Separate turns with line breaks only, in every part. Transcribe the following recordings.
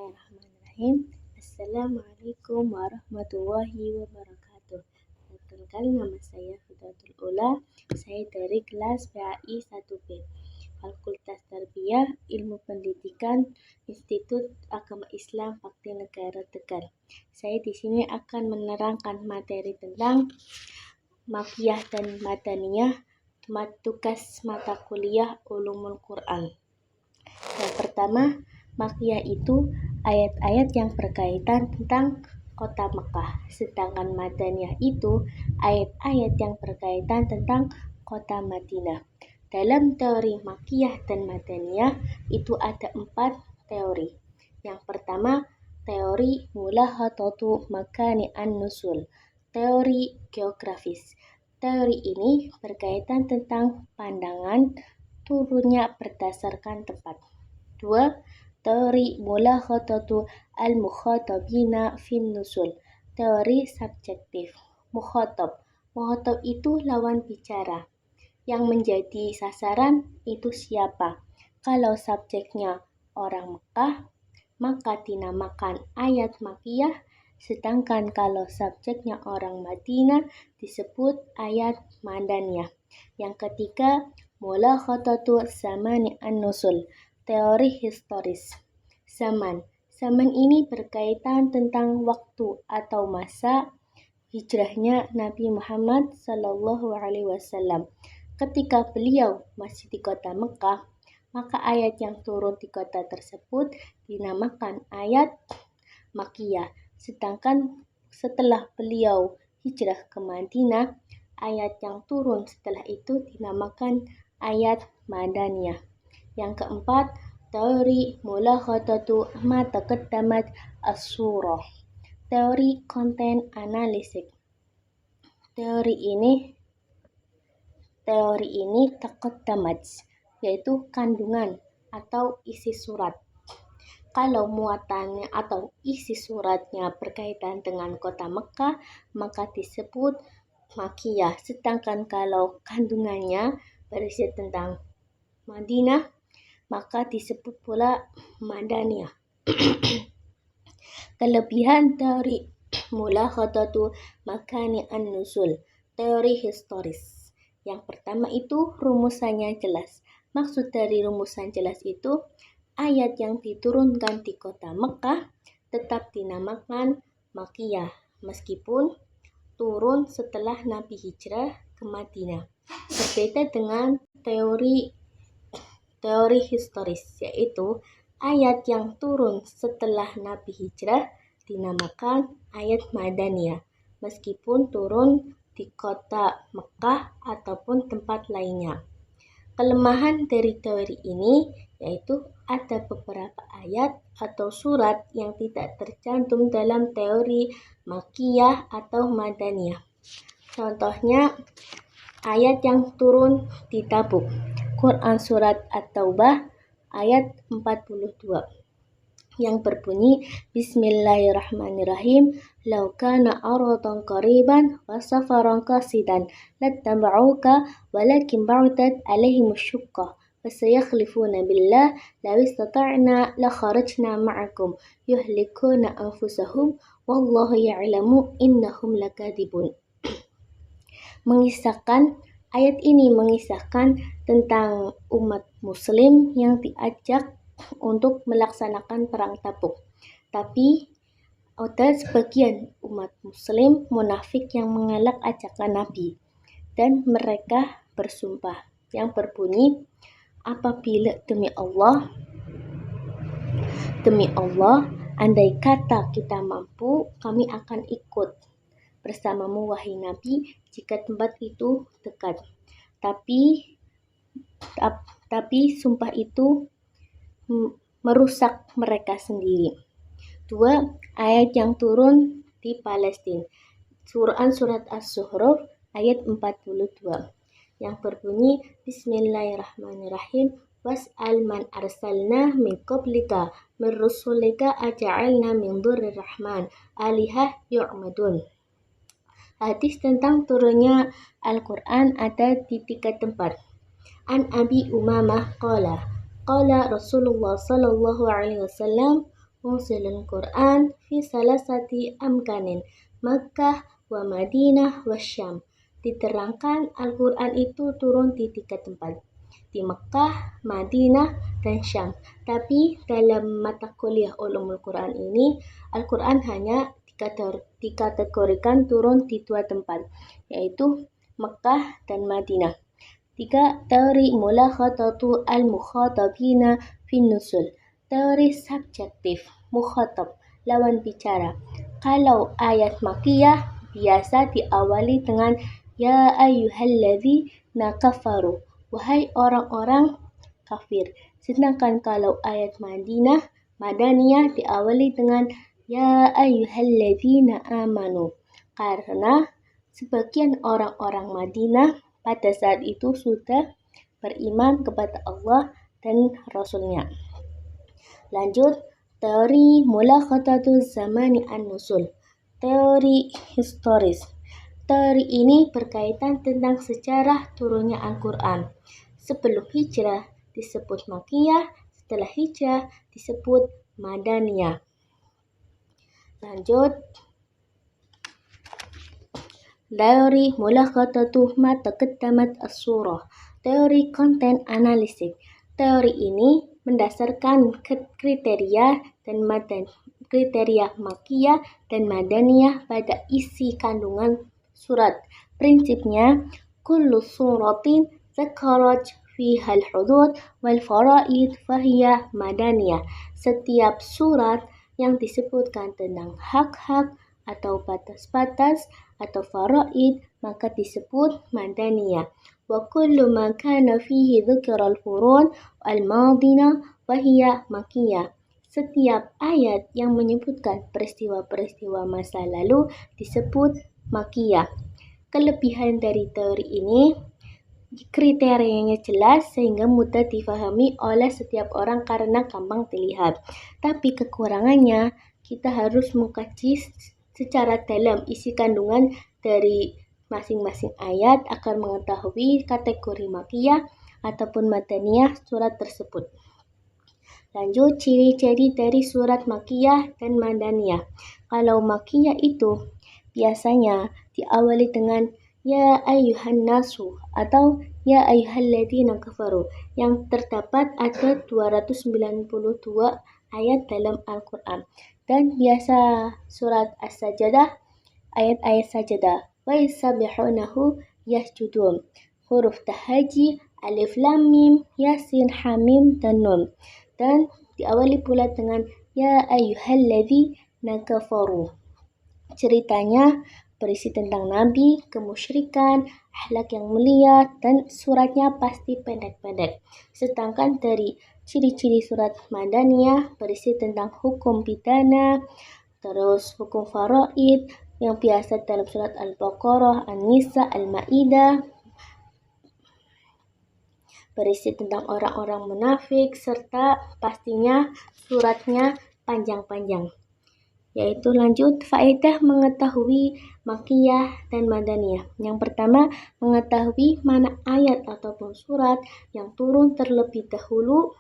Bismillahirrahmanirrahim. Assalamualaikum warahmatullahi wabarakatuh. Perkenalkan, nama saya Fidatul Ula. Saya dari kelas PAI 1B, Fakultas Tarbiyah Ilmu Pendidikan Institut Agama Islam Bakti Negara Tegal. Saya di sini akan menerangkan materi tentang Makiyah dan Madaniyah, tugas mata kuliah Ulumul Quran. Yang pertama, Makiyah itu ayat-ayat yang berkaitan tentang kota Mekah, sedangkan Madaniyah itu ayat-ayat yang berkaitan tentang kota Madinah. Dalam teori Makiyah dan Madaniyah itu ada 4 teori. Yang pertama, teori mulahadatu makani an-nusul, teori geografis. Teori ini berkaitan tentang pandangan turunnya berdasarkan tempat. 2. Teori mulahadatu al-mukhatabina fin nusul, teori subjektif. Mukhatab itu lawan bicara. Yang menjadi sasaran itu siapa? Kalau subjeknya orang Mekah, maka dinamakan ayat Makiyah, sedangkan kalau subjeknya orang Madinah disebut ayat Madaniyah. Yang ketiga, mulahadatu zamani an-nusul, teori historis. Zaman ini berkaitan tentang waktu atau masa hijrahnya Nabi Muhammad SAW. Ketika beliau masih di kota Mekah, maka ayat yang turun di kota tersebut dinamakan ayat Makiyah. Sedangkan setelah beliau hijrah ke Madinah, ayat yang turun setelah itu dinamakan ayat Madaniyah. Yang keempat, teori mulahadatu ma taqaddamat as-surah, teori konten analisis. Teori ini taqaddamat, yaitu kandungan atau isi surat. Kalau muatannya atau isi suratnya berkaitan dengan kota Mekah, maka disebut Makiyah. Sedangkan kalau kandungannya berisi tentang Madinah, maka disebut pula Madaniyah. Kelebihan teori mulahadatu makani an-nusul, teori historis. Yang pertama itu rumusannya jelas. Maksud dari rumusan jelas itu, ayat yang diturunkan di kota Mekah tetap dinamakan Makiyah, meskipun turun setelah Nabi hijrah ke Madinah. Berbeda dengan teori historis, yaitu ayat yang turun setelah Nabi hijrah dinamakan ayat Madaniyah, meskipun turun di kota Mekah ataupun tempat lainnya. Kelemahan dari teori ini yaitu ada beberapa ayat atau surat yang tidak tercantum dalam teori Makiyah atau Madaniyah. Contohnya, ayat yang turun di Tabuk, Quran Surat At-Taubah ayat 42 yang berbunyi Bismillahirrahmanirrahim, law kana aradan qariban wa safaran qasidan lattaba'uka walakin ba'udat alaihim asyuqqah fasayakhlifuna billah law istata'na la kharajna ma'akum yuhlikuna anfusahum wallahu ya'lamu innahum lakadibun. Ayat ini mengisahkan tentang umat muslim yang diajak untuk melaksanakan perang Tabuk. Tapi ada sebagian umat muslim munafik yang mengelak ajakan Nabi dan mereka bersumpah yang berbunyi, apabila demi Allah, andai kata kita mampu, kami akan ikut bersamamu wahai Nabi jika tempat itu dekat. Tapi sumpah itu merusak mereka sendiri. 2. Ayat yang turun di Palestina, Quran Surat As-Zuhruf ayat 42 yang berbunyi Bismillahirrahmanirrahim, was'al man arsalna min qablika min rusulika aja'alna min durrir rahman alihah yu'madun. Hadis tentang turunnya Al-Quran ada di 3 tempat. An Abi Umamah qala Rasulullah sallallahu alaihi wasallam unzilal Qur'an fi salasati amkanin, Makkah wa Madinah wa Syam. Diterangkan Al-Quran itu turun di 3 tempat, di Mekah, Madinah, dan Syam. Tapi dalam mata kuliah Ulumul Quran ini, Al-Quran hanya dikategorikan turun di 2 tempat, yaitu Mekah dan Madinah. 3. Teori mulakhatatu al-mukhatabina fin nusul. Teori subjektif, mukhatab, lawan bicara. Kalau ayat makiyah biasa diawali dengan ya ayyuhalladzina kafaru, wahai orang-orang kafir. Sedangkan kalau ayat Madaniyah diawali dengan ya ayyuhalladzina amanu, karena sebagian orang-orang Madinah pada saat itu sudah beriman kepada Allah dan Rasulnya. Lanjut, teori mulakhatatu zamani an-nusul, teori historis. Teori ini berkaitan tentang sejarah turunnya Al-Quran. Sebelum hijrah disebut Makiyah, setelah hijrah disebut Madaniyah. Lanjut, teori mulakhatatu ma taqaddamat as-surah, teori konten analisis. Teori ini mendasarkan kriteria Makiyah dan Madaniyah pada isi kandungan surat. Prinsipnya, kullu suratin zakarat fiha al-hudud wal faraid fahiya Madaniyah. Setiap surat yang disebutkan tentang hak-hak atau batas-batas atau faraid maka disebut Madaniyah. Wa kullu ma kana fihi dzikral furud al-madina fahiya Makkiyah. Setiap ayat yang menyebutkan peristiwa-peristiwa masa lalu disebut Makkiyah. Kelebihan dari teori ini, kriterianya jelas sehingga mudah difahami oleh setiap orang karena gampang dilihat. Tapi kekurangannya, kita harus mengkaji secara dalam isi kandungan dari masing-masing ayat agar mengetahui kategori Makiyah ataupun Madaniyah surat tersebut. Lanjut, ciri-ciri dari surat Makiyah dan Madaniyah. Kalau Makiyah itu biasanya diawali dengan ya ayyuhan nasu atau ya ayyuhalladzina kafaru, yang terdapat ada 292 ayat dalam Al-Quran. Dan biasa surat As-Sajdah, ayat-ayat sajadah. Wa yusabbihunahu yasjudun. Huruf tahaji, alif lam mim, yasin, hamim, dan nun. Dan diawali pula dengan ya ayyuhalladzina kafaru. Ceritanya berisi tentang Nabi, kemusyrikan, akhlak yang mulia, dan suratnya pasti pendek-pendek. Sedangkan dari ciri-ciri surat Madaniyah berisi tentang hukum pidana, terus hukum faraid yang biasa dalam surat Al-Baqarah, An-Nisa, Al-Ma'idah, berisi tentang orang-orang munafik, serta pastinya suratnya panjang-panjang. Yaitu lanjut, faedah mengetahui Makiyah dan Madaniyah. Yang pertama, mengetahui mana ayat ataupun surat yang turun terlebih dahulu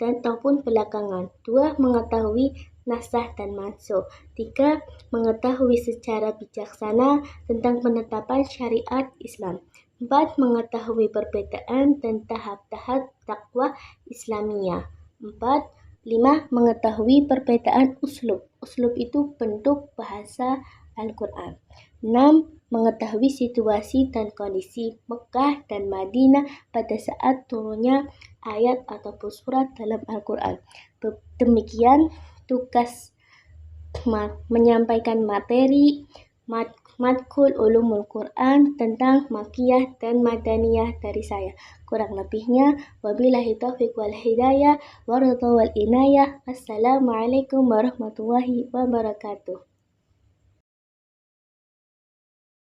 dan ataupun belakangan. 2. Mengetahui nasakh dan mansukh. 3. Mengetahui secara bijaksana tentang penetapan syariat Islam. 4. Mengetahui perbedaan dan tahap-tahap dakwah Islamiyah. 5. Mengetahui perbedaan uslub. Uslub itu bentuk bahasa Al-Quran. 6. Mengetahui situasi dan kondisi Mekah dan Madinah pada saat turunnya ayat ataupun surat dalam Al-Quran. Demikian tugas menyampaikan materi Madkhul Ulumul Quran tentang Makiyah dan Madaniyah dari saya. Kurang lebihnya, wabillahi taufiq wal hidayah, wa ridha wal inayah. Assalamualaikum warahmatullahi wabarakatuh.